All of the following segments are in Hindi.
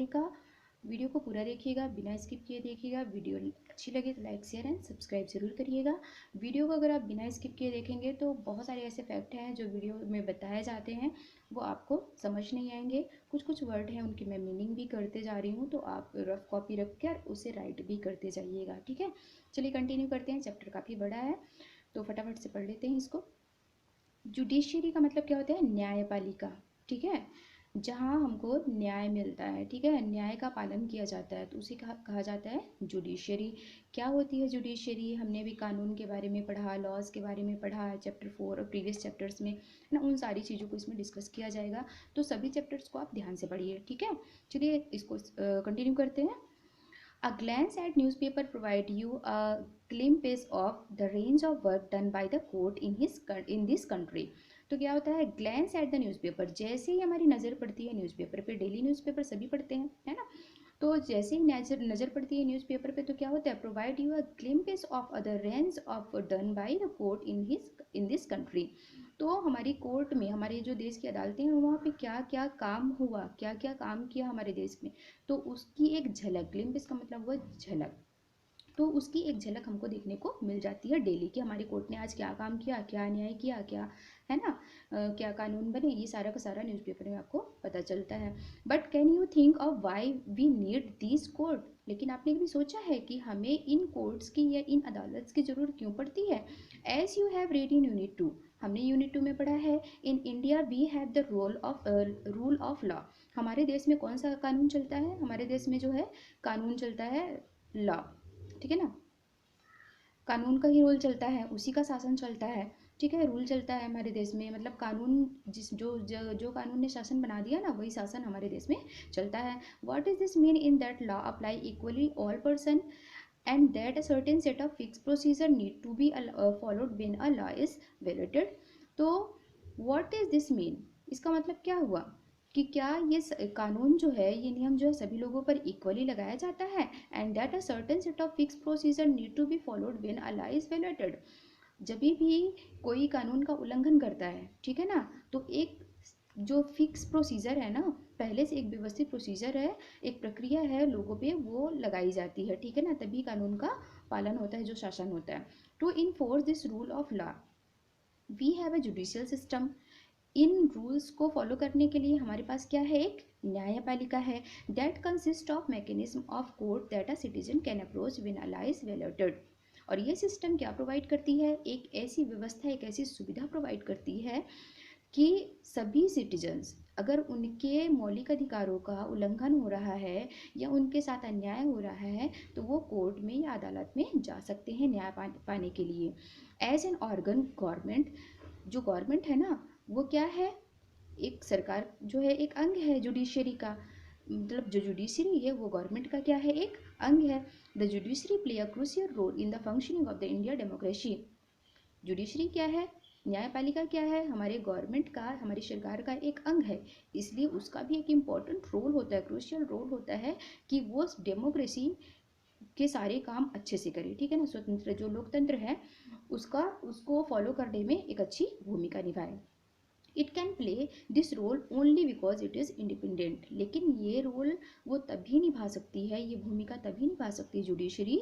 का। वीडियो को पूरा देखिएगा, बिना स्किप किए देखिएगा। वीडियो अच्छी लगे तो लाइक शेयर एंड सब्सक्राइब जरूर करिएगा। वीडियो को अगर आप बिना स्किप किए देखेंगे तो बहुत सारे ऐसे फैक्ट हैं जो वीडियो में बताए जाते हैं वो आपको समझ नहीं आएंगे। कुछ कुछ वर्ड हैं उनकी मैं मीनिंग भी करते जा रही हूँ, तो आप रफ कॉपी रख कर उसे राइट भी करते जाइएगा, ठीक है। चलिए कंटिन्यू करते हैं, चैप्टर काफ़ी बड़ा है तो फटाफट से पढ़ लेते हैं इसको। जुडिशियरी का मतलब क्या होता है? न्यायपालिका, ठीक है, जहाँ हमको न्याय मिलता है, ठीक है, न्याय का पालन किया जाता है तो उसे कहा जाता है जुडिशियरी। क्या होती है जुडिशियरी? हमने भी कानून के बारे में पढ़ा, लॉज के बारे में पढ़ा चैप्टर 4 और प्रीवियस चैप्टर्स में, है ना। उन सारी चीज़ों को इसमें डिस्कस किया जाएगा, तो सभी चैप्टर्स को आप ध्यान से पढ़िए, ठीक है। चलिए इसको कंटिन्यू करते हैं। A glance at newspaper provide you a glimpse of the range of work done by the court in this country। तो क्या होता है? ग्लैंस एट द न्यूज़पेपर, जैसे ही हमारी नज़र पड़ती है न्यूज़पेपर पे, डेली न्यूज़पेपर सभी पढ़ते हैं, है ना। तो जैसे ही नज़र पड़ती है न्यूज़पेपर पे तो क्या होता है? Provide you a glimpse of other range of done by the court in this country. तो हमारी कोर्ट में, हमारे जो देश की अदालतें हैं वहाँ पे क्या क्या काम हुआ, क्या क्या काम किया हमारे देश में, तो उसकी एक झलक, ग्लिम्पिस का मतलब हुआ झलक, तो उसकी एक झलक हमको देखने को मिल जाती है डेली कि हमारी कोर्ट ने आज क्या काम किया, क्या न्याय किया, क्या, है ना, क्या कानून बने, ये सारा का सारा न्यूज़पेपर में आपको पता चलता है। But can you think of why we need this court? लेकिन आपने कभी सोचा है कि हमें इन कोर्ट्स की या इन अदालत की ज़रूरत क्यों पड़ती है? As you have read in unit 2, हमने यूनिट 2 में पढ़ा है, in India we have the rule of law. हमारे देश में कौन सा कानून चलता है? हमारे देश में जो है कानून चलता है लॉ, ठीक है ना, कानून का ही रोल चलता है, उसी का शासन चलता है, ठीक है, रूल चलता है हमारे देश में, मतलब कानून जो कानून ने शासन बना दिया ना वही शासन हमारे देश में चलता है। What is this mean? In that law apply equally all person and that a certain set of fixed procedure need to be followed when a law is violated। तो what is this mean? इसका मतलब क्या हुआ कि क्या ये कानून जो है, ये नियम जो है सभी लोगों पर इक्वली लगाया जाता है, and that a certain set of fix procedure need to be followed when a law is violated. जब भी कोई कानून का उल्लंघन करता है, ठीक है ना, तो एक जो फिक्स प्रोसीजर है ना, पहले से एक व्यवस्थित प्रोसीजर है, एक प्रक्रिया है लोगों पे वो लगाई जाती है, ठीक है ना, तभी कानून का पालन होता है, जो शासन होता है। To enforce this rule of law we have a judicial system. इन रूल्स को फॉलो करने के लिए हमारे पास क्या है? एक न्यायपालिका है, that consist of mechanism of court that a citizen can approach when a law is violated. और ये सिस्टम क्या प्रोवाइड करती है? एक ऐसी व्यवस्था, एक ऐसी सुविधा प्रोवाइड करती है कि सभी सिटीजन्स, अगर उनके मौलिक अधिकारों का उल्लंघन हो रहा है या उनके साथ अन्याय हो रहा है तो वो कोर्ट में या अदालत में जा सकते हैं न्याय पाने के लिए। एज एन ऑर्गन गवर्नमेंट, जो गवर्नमेंट है ना वो क्या है? एक सरकार जो है, एक अंग है जुडिशरी का, मतलब जो जुडिशरी है वो गवर्नमेंट का क्या है? एक अंग है। The judiciary play a crucial role in the functioning of the India democracy. Judiciary क्या है? न्यायपालिका क्या है? हमारे गवर्नमेंट का, हमारी सरकार का एक अंग है, इसलिए उसका भी एक इम्पॉर्टेंट रोल होता है, क्रूशियल रोल होता है कि वो डेमोक्रेसी के सारे काम अच्छे से करे, ठीक है ना, स्वतंत्र जो लोकतंत्र है उसको फॉलो करने में एक अच्छी भूमिका निभाए। It can play this role only because it is independent. लेकिन ये रोल वो तभी निभा सकती है, ये भूमिका तभी निभा सकती है जुडिशरी,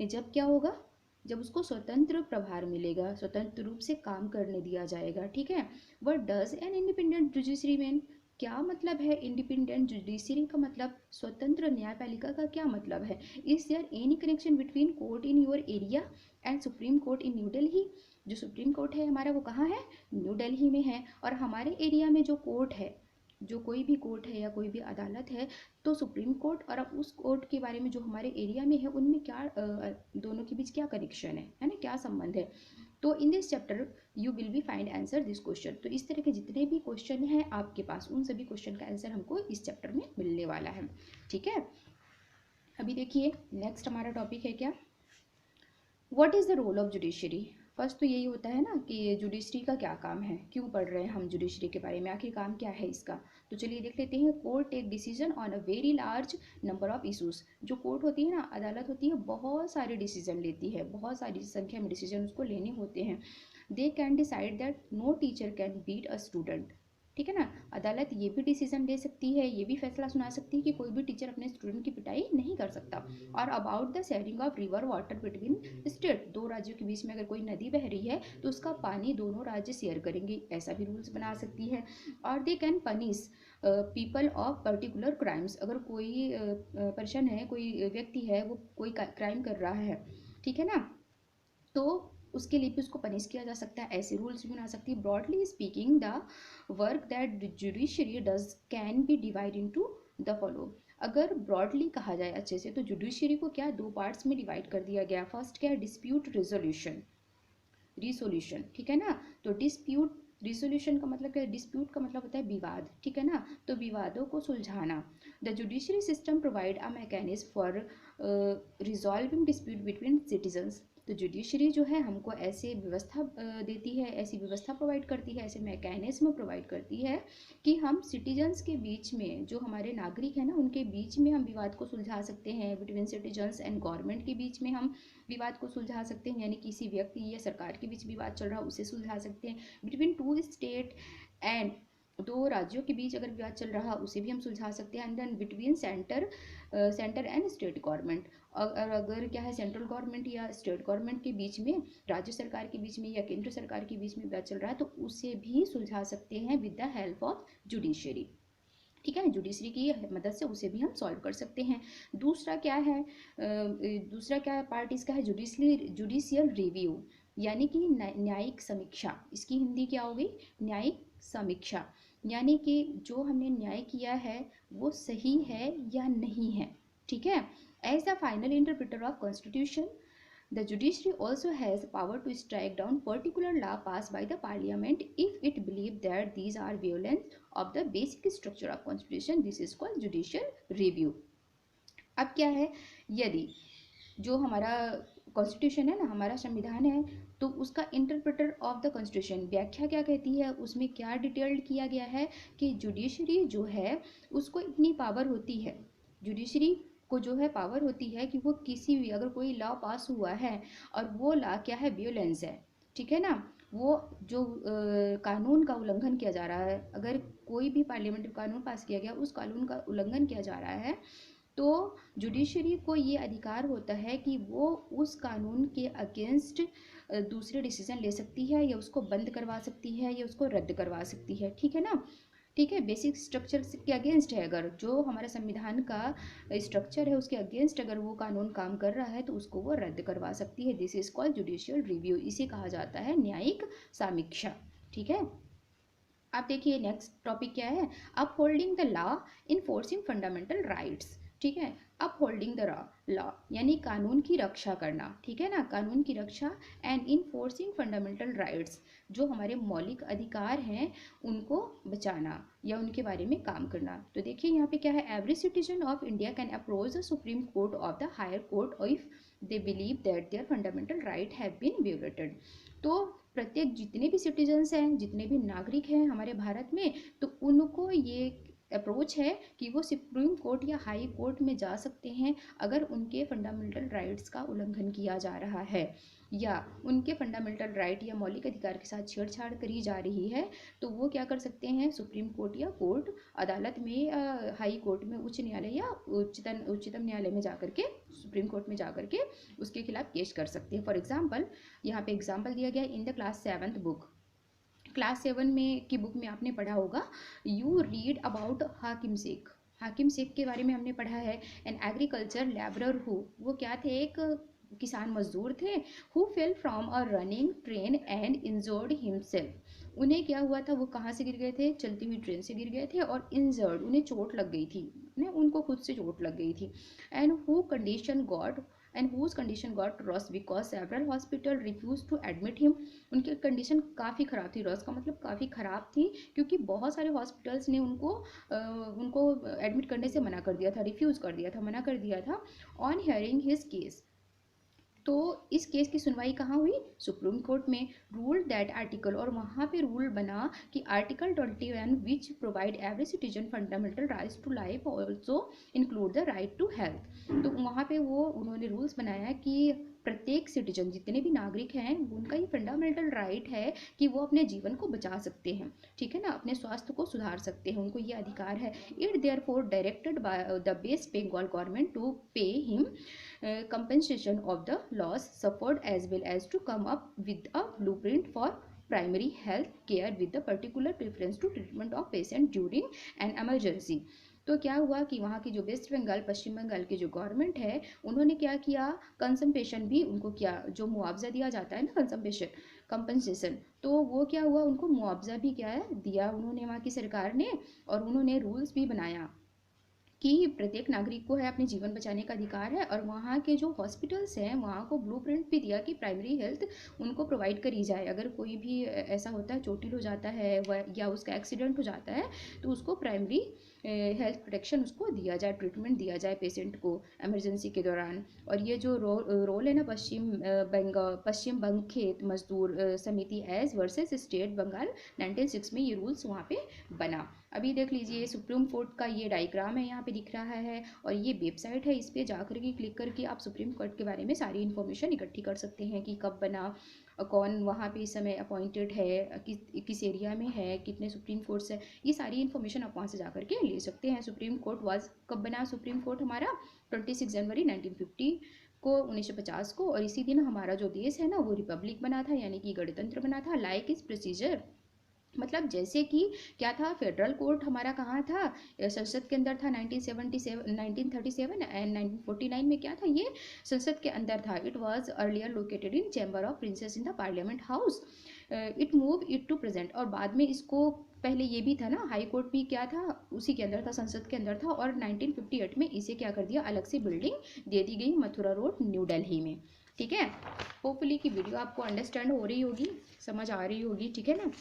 जब क्या होगा? जब उसको स्वतंत्र प्रभार मिलेगा, स्वतंत्र रूप से काम करने दिया जाएगा, ठीक है। What does an independent judiciary mean? क्या मतलब है इंडिपेंडेंट जुडिशरी का? मतलब स्वतंत्र न्यायपालिका का क्या मतलब है? Is there any connection between court in your area and supreme court in New Delhi? जो सुप्रीम कोर्ट है हमारा वो कहाँ है? न्यू दिल्ली में है। और हमारे एरिया में जो कोर्ट है, जो कोई भी कोर्ट है या कोई भी अदालत है, तो सुप्रीम कोर्ट और अब उस कोर्ट के बारे में जो हमारे एरिया में है उनमें क्या दोनों के बीच क्या कनेक्शन है ना, क्या संबंध है? तो in this chapter you will be find answer this question. तो इस तरह के जितने भी क्वेश्चन हैं आपके पास, उन सभी क्वेश्चन का आंसर हमको इस चैप्टर में मिलने वाला है, ठीक है। अभी देखिए नेक्स्ट हमारा टॉपिक है क्या? What is the role of judiciary? First तो यही होता है ना कि जुडिशरी का क्या काम है, क्यों पढ़ रहे हैं हम जुडिशरी के बारे में, आखिर काम क्या है इसका। तो चलिए देख लेते हैं। Court take decision on a very large number of issues. जो कोर्ट होती है ना, अदालत होती है, बहुत सारे डिसीजन लेती है, बहुत सारी संख्या में डिसीजन उसको लेने होते हैं। They can decide that no teacher can beat a student. ठीक है ना। अदालत ये भी डिसीजन ले सकती है, ये भी फैसला सुना सकती है कि कोई भी टीचर अपने स्टूडेंट की पिटाई नहीं कर सकता। और about the sharing of river water between state, दो राज्यों के बीच में अगर कोई नदी बह रही है तो उसका पानी दोनों राज्य शेयर करेंगे, ऐसा भी रूल्स बना सकती है। और they can punish people of particular crimes, अगर कोई पर्सन है, कोई व्यक्ति है, वो कोई क्राइम कर रहा है, ठीक है ना, तो उसके लिए भी उसको पनिश किया जा सकता है, ऐसे रूल्स भी बना सकती है। Broadly speaking the work that judiciary does can be divide into the follow. अगर ब्रॉडली कहा जाए अच्छे से, तो जुडिशरी को क्या दो पार्ट्स में डिवाइड कर दिया गया। फर्स्ट क्या है, डिस्प्यूट रिसोल्यूशन, ठीक है ना। तो डिस्प्यूट रिसोल्यूशन का मतलब क्या है, डिस्प्यूट का मतलब होता है विवाद, ठीक है ना, तो विवादों को सुलझाना। The judiciary system provide a mechanism for resolving dispute between citizens. तो जुडिशरी जो है हमको ऐसे व्यवस्था देती है, ऐसी व्यवस्था प्रोवाइड करती है, ऐसे मैकेनिज्म प्रोवाइड करती है कि हम सिटीजन्स के बीच में, जो हमारे नागरिक हैं ना, उनके बीच में हम विवाद को सुलझा सकते हैं। बिटवीन सिटीजन्स एंड गवर्नमेंट के बीच में हम विवाद को सुलझा सकते हैं, यानी किसी व्यक्ति या सरकार के बीच विवाद चल रहा है उसे सुलझा सकते हैं। बिटवीन टू स्टेट एंड, दो राज्यों के बीच अगर विवाद चल रहा उसे भी हम सुलझा सकते हैं। And then between centre and state government, और अगर क्या है, सेंट्रल गवर्नमेंट या स्टेट गवर्नमेंट के बीच में, राज्य सरकार के बीच में या केंद्र सरकार के बीच में विवाद चल रहा है तो उसे भी सुलझा सकते हैं with the help of judiciary, ठीक है। जुडिशरी की मदद से उसे भी हम सॉल्व कर सकते हैं। दूसरा क्या है, दूसरा क्या पार्ट इसका है, जुडिशियल रिव्यू, यानी कि न्यायिक समीक्षा। इसकी हिंदी क्या होगी, न्यायिक समीक्षा, यानी कि जो हमने न्याय किया है वो सही है या नहीं है, ठीक है। As the final interpreter of constitution, the judiciary also has power to strike down particular law passed by the parliament if it believes that these are violent of the basic structure of constitution. This is called judicial review. अब क्या है, यदि जो हमारा कॉन्स्टिट्यूशन है ना, हमारा संविधान है, तो उसका इंटरप्रेटर ऑफ द कॉन्स्टिट्यूशन, व्याख्या क्या कहती है, उसमें क्या डिटेल्ड किया गया है कि जुडिशरी जो है उसको इतनी पावर होती है, जुडिशरी को जो है पावर होती है कि वो किसी भी, अगर कोई लॉ पास हुआ है और वो लॉ क्या है, वियोलेंस है, ठीक है ना, वो जो कानून का उल्लंघन किया जा रहा है, अगर कोई भी पार्लियामेंट कानून पास किया गया उस कानून का उल्लंघन किया जा रहा है, तो जुडिशरी को ये अधिकार होता है कि वो उस कानून के अगेंस्ट दूसरे डिसीजन ले सकती है, या उसको बंद करवा सकती है, या उसको रद्द करवा सकती है, ठीक है ना। ठीक है, बेसिक स्ट्रक्चर के अगेंस्ट है, अगर जो हमारे संविधान का स्ट्रक्चर है उसके अगेंस्ट अगर वो कानून काम कर रहा है तो उसको वो रद्द करवा सकती है। This is called judicial review, इसे कहा जाता है न्यायिक समीक्षा, ठीक है। अब देखिए नेक्स्ट टॉपिक क्या है, upholding the law enforcing fundamental rights, ठीक है। अपहोल्डिंग द लॉ यानी कानून की रक्षा करना, ठीक है ना, कानून की रक्षा, एंड इनफोर्सिंग फंडामेंटल राइट्स, जो हमारे मौलिक अधिकार हैं उनको बचाना या उनके बारे में काम करना। तो देखिए यहाँ पे क्या है, every citizen of India can approach the Supreme Court of the higher court if they believe that their fundamental right have been violated. तो प्रत्येक जितने भी सिटीजन्स हैं, जितने भी नागरिक हैं हमारे भारत में, तो उनको ये अप्रोच है कि वो सुप्रीम कोर्ट या हाई कोर्ट में जा सकते हैं अगर उनके फंडामेंटल राइट्स का उल्लंघन किया जा रहा है, या उनके फंडामेंटल राइट या मौलिक अधिकार के साथ छेड़छाड़ करी जा रही है, तो वो क्या कर सकते हैं, सुप्रीम कोर्ट या कोर्ट अदालत में, हाई कोर्ट में, उच्च न्यायालय या उच्चतम न्यायालय में जाकर के, सुप्रीम कोर्ट में जाकर के उसके खिलाफ केस कर सकते हैं। फॉर एग्जाम्पल, यहाँ पे एग्जाम्पल दिया गया in the class 7th book, class 7 में की बुक में आपने पढ़ा होगा, यू रीड अबाउट हाकिम शेख, हाकिम शेख के बारे में हमने पढ़ा है। एन एग्रीकल्चर लेबरर हु, वो क्या थे, एक किसान मजदूर थे, who fell from a running train and injured himself, उन्हें क्या हुआ था, वो कहाँ से गिर गए थे, चलती हुई ट्रेन से गिर गए थे, और इंजर्ड उन्हें चोट लग गई थी, उनको खुद से चोट लग गई थी। And who condition god and whose condition got worse because several hospital refuse to admit him, उनकी कंडीशन काफ़ी ख़राब थी, रस का मतलब काफ़ी ख़राब थी, क्योंकि बहुत सारे हॉस्पिटल्स ने उनको एडमिट करने से मना कर दिया था, रिफ्यूज़ कर दिया था, मना कर दिया था। ऑन हियरिंग हिज केस, तो इस केस की सुनवाई कहाँ हुई, सुप्रीम कोर्ट में। रूल दैट आर्टिकल, और वहाँ पे रूल बना कि article 21 which provide every citizen fundamental rights to life also include the right to health, तो वहाँ पे वो उन्होंने रूल्स बनाया कि प्रत्येक सिटीजन, जितने भी नागरिक हैं, उनका ये फंडामेंटल राइट है कि वो अपने जीवन को बचा सकते हैं, ठीक है ना, अपने स्वास्थ्य को सुधार सकते हैं, उनको ये अधिकार है। It therefore directed by the West Bengal government to pay him compensation of the loss suffered as well as to come up with a blueprint for primary health care with the particular preference to treatment of patient during an emergency। तो क्या हुआ कि वहाँ की जो वेस्ट बंगाल, पश्चिम बंगाल की जो गवर्नमेंट है, उन्होंने क्या किया, कंसम्पेशन भी उनको किया, जो मुआवजा दिया जाता है ना, कंसम्पेशन, कंपनसेशन, तो वो क्या हुआ, उनको मुआवजा भी क्या है दिया उन्होंने, वहाँ की सरकार ने। और उन्होंने रूल्स भी बनाया कि प्रत्येक नागरिक को है अपने जीवन बचाने का अधिकार है। और वहाँ के जो हॉस्पिटल्स हैं, वहाँ को ब्लूप्रिंट भी दिया कि प्राइमरी हेल्थ उनको प्रोवाइड करी जाए। अगर कोई भी ऐसा होता है, चोटिल हो जाता है या उसका एक्सीडेंट हो जाता है, तो उसको प्राइमरी हेल्थ प्रोटेक्शन उसको दिया जाए, ट्रीटमेंट दिया जाए पेशेंट को इमरजेंसी के दौरान। और ये जो रोल है ना, पश्चिम बंग खेत मजदूर समिति एज वर्सेस स्टेट बंगाल 1906 में ये रूल्स वहाँ पे बना। अभी देख लीजिए, सुप्रीम कोर्ट का ये डायग्राम है, यहाँ पे दिख रहा है, और ये वेबसाइट है, इस पर जाकर के क्लिक करके आप सुप्रीम कोर्ट के बारे में सारी इन्फॉर्मेशन इकट्ठी कर सकते हैं कि कब बना, कौन वहाँ पे इस समय अपॉइंटेड है, किस एरिया में है, कितने सुप्रीम कोर्ट्स है, ये सारी इन्फॉर्मेशन आप वहाँ से जा करके ले सकते हैं। सुप्रीम कोर्ट वाज कब बना, सुप्रीम कोर्ट हमारा 26 जनवरी 1950 को, 1950 को। और इसी दिन हमारा जो देश है ना, वो रिपब्लिक बना था, यानी कि गणतंत्र बना था। लाइक इस प्रोसीजर, मतलब जैसे कि क्या था, फेडरल कोर्ट हमारा कहाँ था, संसद के अंदर था 1937 एंड 1949 में क्या था, ये संसद के अंदर था। It was earlier located in Chamber of Princes in the Parliament House, it move it to present. और बाद में इसको, पहले ये भी था ना, हाई कोर्ट भी क्या था, उसी के अंदर था, संसद के अंदर था। और 1958 में इसे क्या कर दिया, अलग से बिल्डिंग दे दी गई, मथुरा रोड, न्यू दिल्ली में, ठीक है। होपफुली की वीडियो आपको अंडरस्टैंड हो रही होगी, समझ आ रही होगी, ठीक है ना।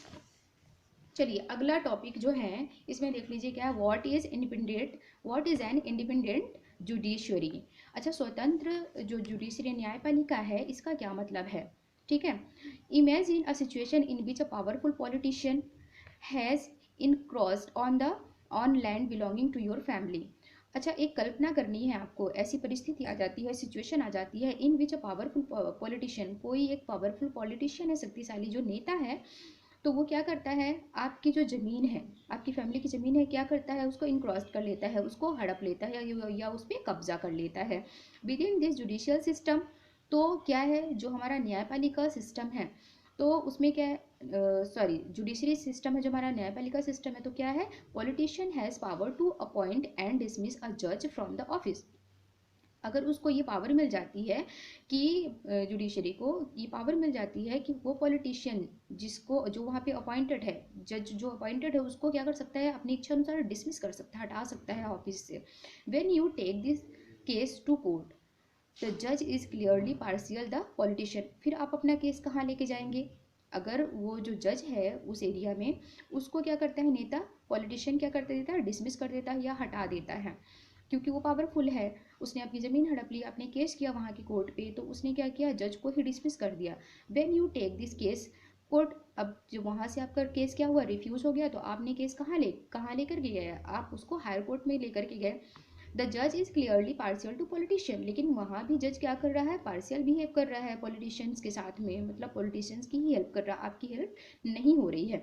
चलिए अगला टॉपिक जो है, इसमें देख लीजिए क्या है, what is an independent judiciary. अच्छा, स्वतंत्र जो जुडिशरी न्यायपालिका है, इसका क्या मतलब है, ठीक है। Imagine a situation in which a powerful politician has encroached on land belonging to your family. अच्छा, एक कल्पना करनी है आपको, ऐसी परिस्थिति आ जाती है, सिचुएशन आ जाती है, इन विच अ पावरफुल पॉलिटिशियन, कोई एक पावरफुल पॉलिटिशियन है, शक्तिशाली जो नेता है, तो वो क्या करता है, आपकी जो ज़मीन है, आपकी फैमिली की ज़मीन है, क्या करता है, उसको इनक्रॉस कर लेता है, उसको हड़प लेता है, या उस पर कब्जा कर लेता है with in this judicial system. तो क्या है, जो हमारा न्यायपालिका सिस्टम है, तो उसमें क्या है, जुडिशरी सिस्टम है, जो हमारा न्यायपालिका सिस्टम है, तो क्या है, politician has power to appoint and dismiss a जज फ्रॉम द ऑफिस। अगर उसको ये पावर मिल जाती है कि जुडिशरी को ये पावर मिल जाती है कि वो पॉलिटिशियन जिसको, जो वहाँ पे अपॉइंटेड है, जज जो अपॉइंटेड है, उसको क्या कर सकता है, अपनी इच्छा अनुसार डिसमिस कर सकता है, हटा सकता है ऑफिस से। When you take this case to court, the जज is clearly partial the politician. फिर आप अपना केस कहाँ लेके जाएंगे, अगर वो जो जज है उस एरिया में, उसको क्या करता है नेता, पॉलिटिशियन क्या कर देता है, डिसमिस कर देता है या हटा देता है, क्योंकि वो पावरफुल है, उसने आपकी ज़मीन हड़प ली, आपने केस किया वहाँ की कोर्ट पे, तो उसने क्या किया, जज को ही डिसमिस कर दिया। When you take this case court, अब जो वहाँ से आपका केस क्या हुआ, रिफ्यूज़ हो गया, तो आपने केस कहाँ लेकर के गए, आप उसको हायर कोर्ट में लेकर के गए। द जज is clearly partial two politician, लेकिन वहाँ भी जज क्या कर रहा है, पार्शियल बिहेव कर रहा है पॉलिटिशियंस के साथ में, मतलब पॉलिटिशियंस की ही हेल्प कर रहा है, आपकी हेल्प नहीं हो रही है।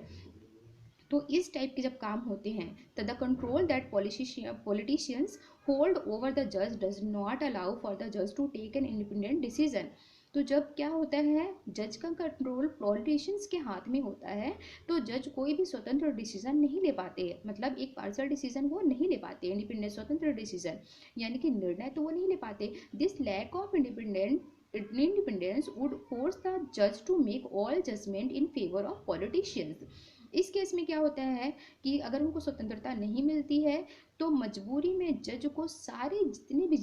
तो इस टाइप के जब काम होते हैं, तो the control that politicians hold over the जज does not allow for the जज to take an independent decision. तो जब क्या होता है, जज का कंट्रोल पॉलिटिशियंस के हाथ में होता है, तो जज कोई भी स्वतंत्र डिसीजन नहीं ले पाते, मतलब एक पार्शियल डिसीजन वो नहीं ले पाते, इंडिपेंडेंट स्वतंत्र डिसीजन, यानी कि निर्णय तो वो नहीं ले पाते। This lack of independence would force the जज to make all judgment in favour of politicians. इस केस में क्या होता है कि अगर उनको स्वतंत्रता नहीं मिलती है, तो मजबूरी में जज को सारे जितने भी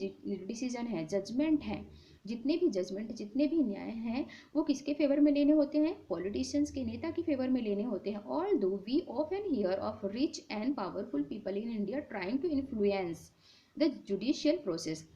डिसीजन हैं, जजमेंट हैं, जितने भी न्याय हैं, वो किसके फेवर में लेने होते हैं, पॉलिटिशियंस के, नेता के फेवर में लेने होते हैं। Although we often hear of rich and powerful people in India trying to influence the judicial process.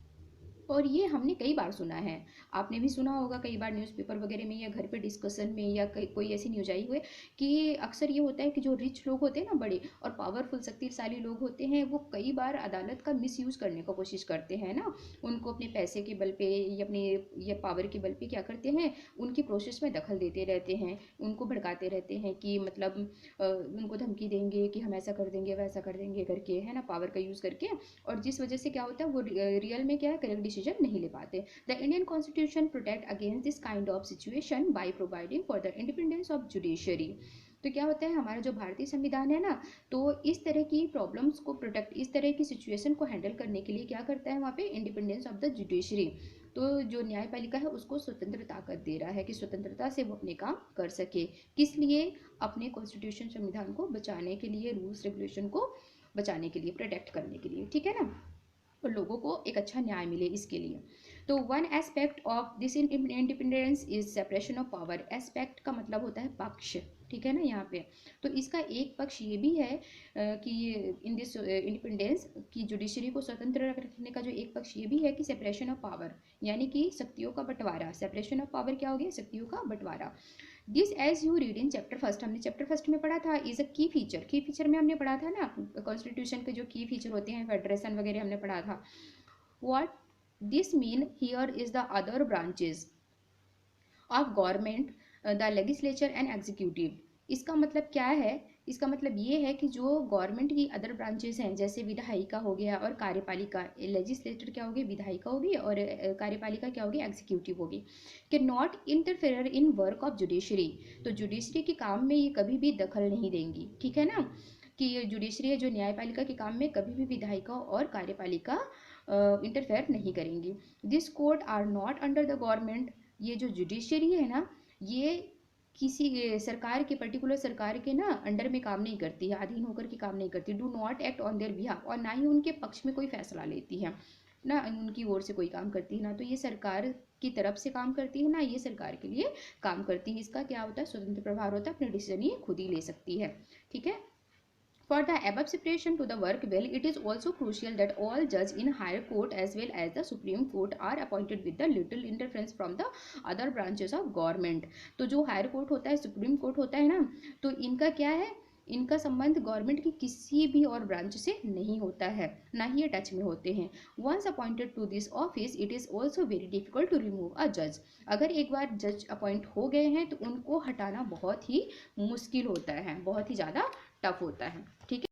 और ये हमने कई बार सुना है, आपने भी सुना होगा कई बार न्यूज़पेपर वगैरह में या घर पे डिस्कशन में या कोई ऐसी न्यूज आई हुई कि अक्सर ये होता है कि जो रिच लोग होते हैं ना, बड़े और पावरफुल शक्तिशाली लोग होते हैं, वो कई बार अदालत का मिसयूज़ करने का कोशिश करते हैं ना। उनको अपने पैसे के बल पे या अपने या पावर के बल पे क्या करते हैं, उनकी प्रोसेस में दखल देते रहते हैं, उनको भड़काते रहते हैं कि मतलब उनको धमकी देंगे कि हम ऐसा कर देंगे वैसा कर देंगे करके, है ना, पावर का यूज़ करके। और जिस वजह से क्या होता है, वो रियल में क्या है, करेक्ट डिसीजन नहीं ले पाते। The Indian constitution protect against this kind of situation by providing for the independence of judiciary. तो क्या होता है, हमारा जो भारतीय संविधान है ना, तो इस तरह की प्रॉब्लम्स को प्रोटेक्ट, इस तरह की सिचुएशन को हैंडल करने के लिए क्या करता है वहाँ पे, इंडिपेंडेंस ऑफ द जुडिशरी। तो जो न्यायपालिका है उसको स्वतंत्र ताकत दे रहा है कि स्वतंत्रता से वो अपने काम कर सके। किस लिए, अपने कॉन्स्टिट्यूशन संविधान को बचाने के लिए, रूल्स रेगुलेशन को बचाने के लिए, प्रोटेक्ट करने के लिए, ठीक है ना, और लोगों को एक अच्छा न्याय मिले इसके लिए। तो one aspect of this independence is separation of power. Aspect का मतलब होता है पक्ष, ठीक है ना यहाँ पे। तो इसका एक पक्ष ये भी है कि इन दिस इंडिपेंडेंस की जुडिशरी को स्वतंत्र रखने का जो एक पक्ष ये भी है कि सेपरेशन ऑफ पावर, यानी कि शक्तियों का बंटवारा। सेपरेशन ऑफ पावर क्या हो गया, शक्तियों का बंटवारा। This as you read in chapter first, हमने चैप्टर फर्स्ट में पढ़ा था, इज अ की फीचर। की फीचर में हमने पढ़ा था ना, कॉन्स्टिट्यूशन के जो की फीचर होते हैं, फेडरेशन वगैरह हमने पढ़ा था। What this mean here is the other branches of government, the legislature and executive. इसका मतलब क्या है, इसका मतलब ये है कि जो गवर्नमेंट की अदर ब्रांचेस हैं, जैसे विधायिका हो गया और कार्यपालिका, लेजिस्लेटर क्या होगी, विधायिका होगी, और कार्यपालिका क्या होगी, एग्जीक्यूटिव होगी, कि not interfere in work of judiciary. तो जुडिशरी के काम में ये कभी भी दखल नहीं देंगी, ठीक है ना, कि ये जुडिशरी है जो न्यायपालिका के काम में कभी भी विधायिका और कार्यपालिका इंटरफेयर नहीं करेंगी। This court are not under the government. ये जो जुडिशरी है ना, ये किसी सरकार के, पर्टिकुलर सरकार के ना अंडर में काम नहीं करती है, अधीन होकर के काम नहीं करती। Do not act on their behalf, और ना ही उनके पक्ष में कोई फैसला लेती है, ना उनकी ओर से कोई काम करती है, ना तो ये सरकार की तरफ से काम करती है, ना ये सरकार के लिए काम करती है। इसका क्या होता है, स्वतंत्र प्रभार होता है, अपने डिसीजन ये खुद ही ले सकती है, ठीक है। For the above separation to the work well, it is also crucial that all judges in higher court as well as the Supreme Court are appointed with the little interference from the other branches of government. तो जो हायर कोर्ट होता है, सुप्रीम कोर्ट होता है ना, तो इनका क्या है, इनका संबंध गवर्नमेंट की किसी भी और ब्रांच से नहीं होता है, ना ही ये टच में होते हैं। Once appointed to this office it is also very difficult to remove a जज। अगर एक बार जज अपॉइंट हो गए हैं तो उनको हटाना बहुत ही मुश्किल होता है, बहुत ही ज़्यादा टफ होता है, ठीक है।